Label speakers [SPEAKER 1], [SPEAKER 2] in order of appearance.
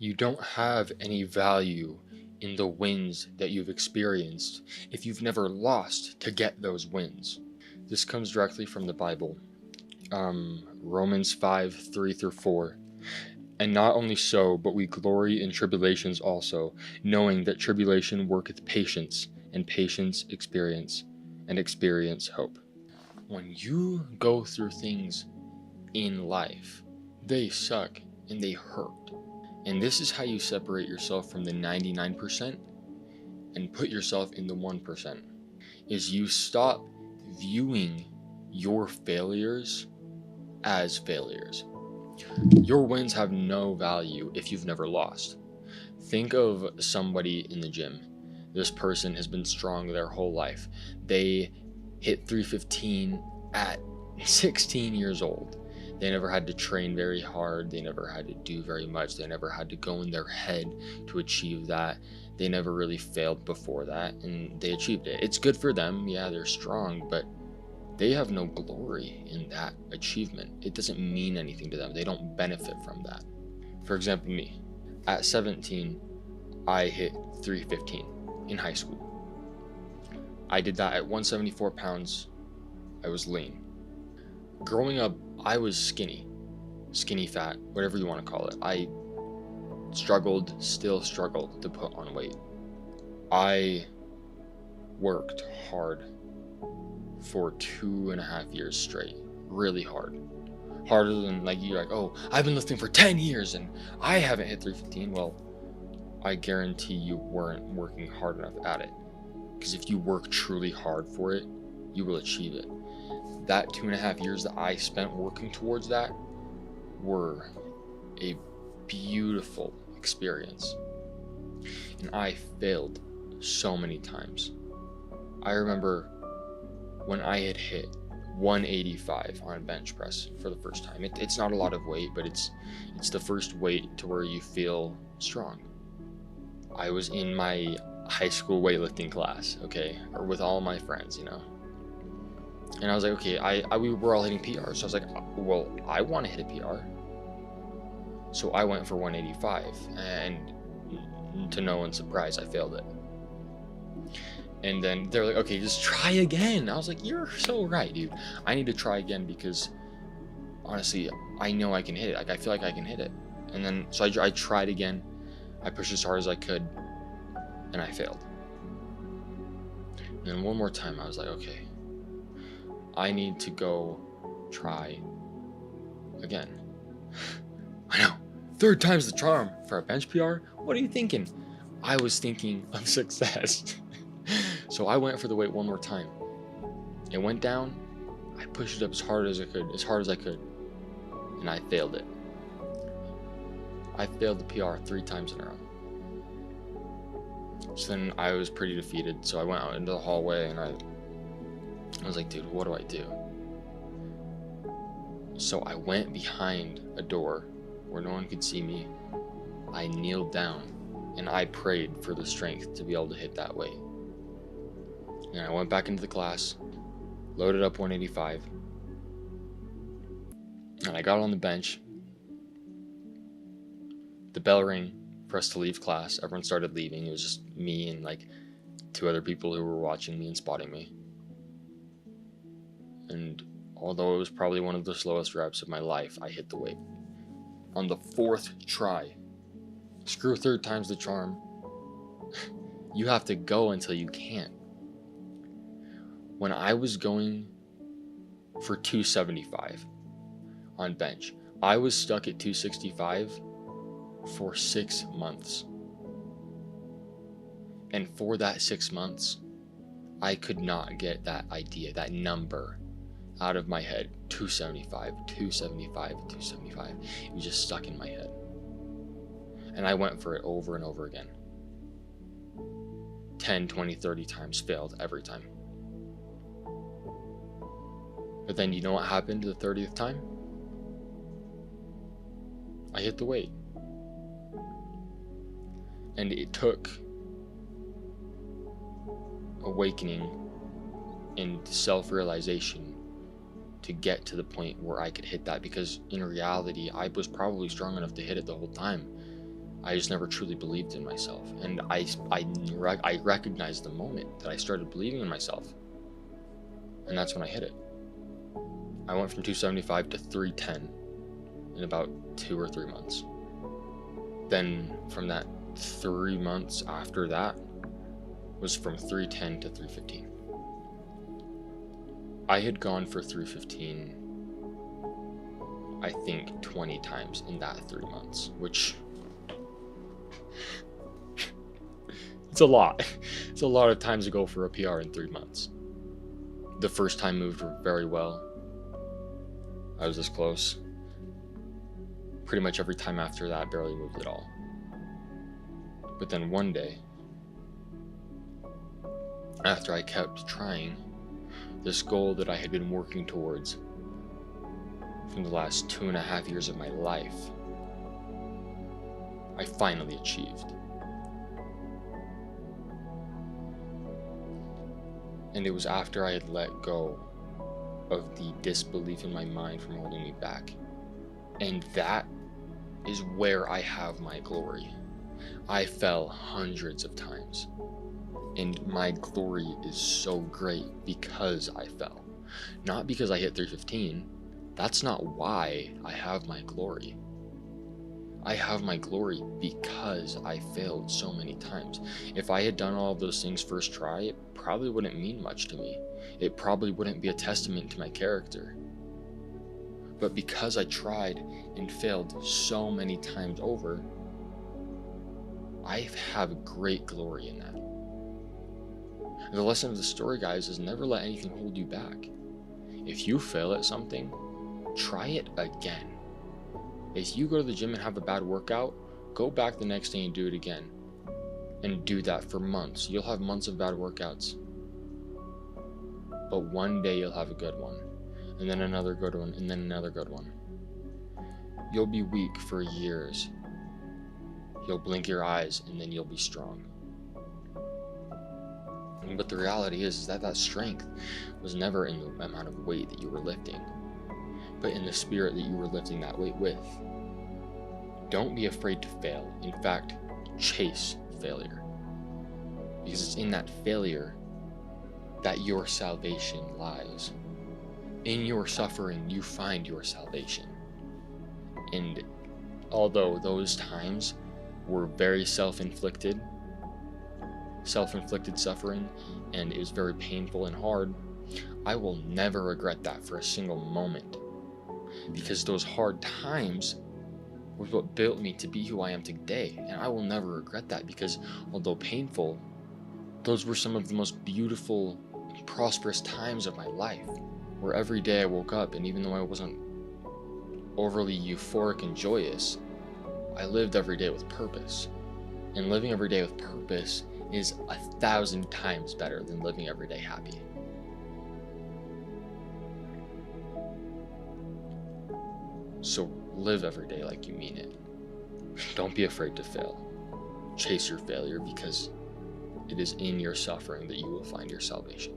[SPEAKER 1] You don't have any value in the wins that you've experienced if you've never lost to get those wins. This comes directly from the Bible. Romans 5:3-4. And not only so, but we glory in tribulations also, knowing that tribulation worketh patience, and patience experience, and experience hope. When you go through things in life, they suck and they hurt. And this is how you separate yourself from the 99% and put yourself in the 1%. Is you stop viewing your failures as failures. Your wins have no value if you've never lost. Think of somebody in the gym. This person has been strong their whole life. They hit 315 at 16 years old. They never had to train very hard. They never had to do very much. They never had to go in their head to achieve that. They never really failed before that, and they achieved it. It's good for them. Yeah, they're strong, but they have no glory in that achievement. It doesn't mean anything to them. They don't benefit from that. For example, me. At 17, I hit 315 in high school. I did that at 174 pounds. I was lean. Growing up, I was skinny, fat, whatever you want to call it. I still struggle to put on weight. I worked hard for 2.5 years straight, really hard. Harder than, like, you're like, oh, I've been lifting for 10 years and I haven't hit 315. Well, I guarantee you weren't working hard enough at it. Because if you work truly hard for it, you will achieve it. That 2.5 years that I spent working towards that were a beautiful experience. And I failed so many times. I remember when I had hit 185 on bench press for the first time. It's not a lot of weight, but it's the first weight to where you feel strong. I was in my high school weightlifting class, okay, or with all my friends, and I was like, okay, we were all hitting PRs, so I was like, well, I want to hit a PR. So I went for 185, and to no one's surprise, I failed it. And then they're like, okay, just try again. I was like, you're so right, dude. I need to try again because honestly, I know I can hit it. Like, I feel like I can hit it. And then, so I tried again. I pushed as hard as I could, and I failed. And then one more time, I was like, okay, I need to go try again. I know, 3rd time's the charm for a bench PR. What are you thinking? I was thinking of success. So I went for the weight one more time. It went down. I pushed it up as hard as I could, and I failed it. I failed the PR 3 times in a row. So then I was pretty defeated. So I went out into the hallway and I was like, dude, what do I do? So I went behind a door where no one could see me. I kneeled down and I prayed for the strength to be able to hit that weight. And I went back into the class, loaded up 185, and I got on the bench. The bell rang for us to leave class. Everyone started leaving. It was just me and like 2 other people who were watching me and spotting me. And although it was probably one of the slowest reps of my life, I hit the weight. On the 4th try. Screw 3rd time's the charm. You have to go until you can't. When I was going for 275 on bench, I was stuck at 265 for 6 months. And for that 6 months, I could not get that idea, that number out of my head. 275, 275, 275. It was just stuck in my head. And I went for it over and over again. 10, 20, 30 times, failed every time. But then you know what happened the 30th time? I hit the weight. And it took awakening and self-realization to get to the point where I could hit that, because in reality, I was probably strong enough to hit it the whole time. I just never truly believed in myself. And I recognized the moment that I started believing in myself. And that's when I hit it. I went from 275 to 310 in about 2 or 3 months. Then from that 3 months after that was from 310 to 315. I had gone for 315, I think 20 times in that 3 months, which it's a lot. It's a lot of times to go for a PR in 3 months. The first time moved very well. I was this close. Pretty much every time after that, barely moved at all. But then one day, after I kept trying, this goal that I had been working towards from the last 2.5 years of my life, I finally achieved. And it was after I had let go of the disbelief in my mind from holding me back. And that is where I have my glory. I fell hundreds of times, and my glory is so great because I fell. Not because I hit 315. That's not why I have my glory. I have my glory because I failed so many times. If I had done all of those things first try, it probably wouldn't mean much to me. It probably wouldn't be a testament to my character. But because I tried and failed so many times over, I have great glory in that. The lesson of the story, guys, is never let anything hold you back. If you fail at something, try it again. If you go to the gym and have a bad workout, go back the next day and do it again. And do that for months. You'll have months of bad workouts. But one day you'll have a good one. And then another good one, and then another good one. You'll be weak for years. You'll blink your eyes, and then you'll be strong. But the reality is that that strength was never in the amount of weight that you were lifting, but in the spirit that you were lifting that weight with. Don't be afraid to fail. In fact, chase failure. Because it's in that failure that your salvation lies. In your suffering, you find your salvation. And although those times were very self-inflicted suffering, and it was very painful and hard, I will never regret that for a single moment. Because those hard times was what built me to be who I am today. And I will never regret that, because although painful, those were some of the most beautiful, prosperous times of my life, where every day I woke up, and even though I wasn't overly euphoric and joyous, I lived every day with purpose. And living every day with purpose is 1,000 times better than living every day happy. So live every day like you mean it. Don't be afraid to fail. Chase your failure, because it is in your suffering that you will find your salvation.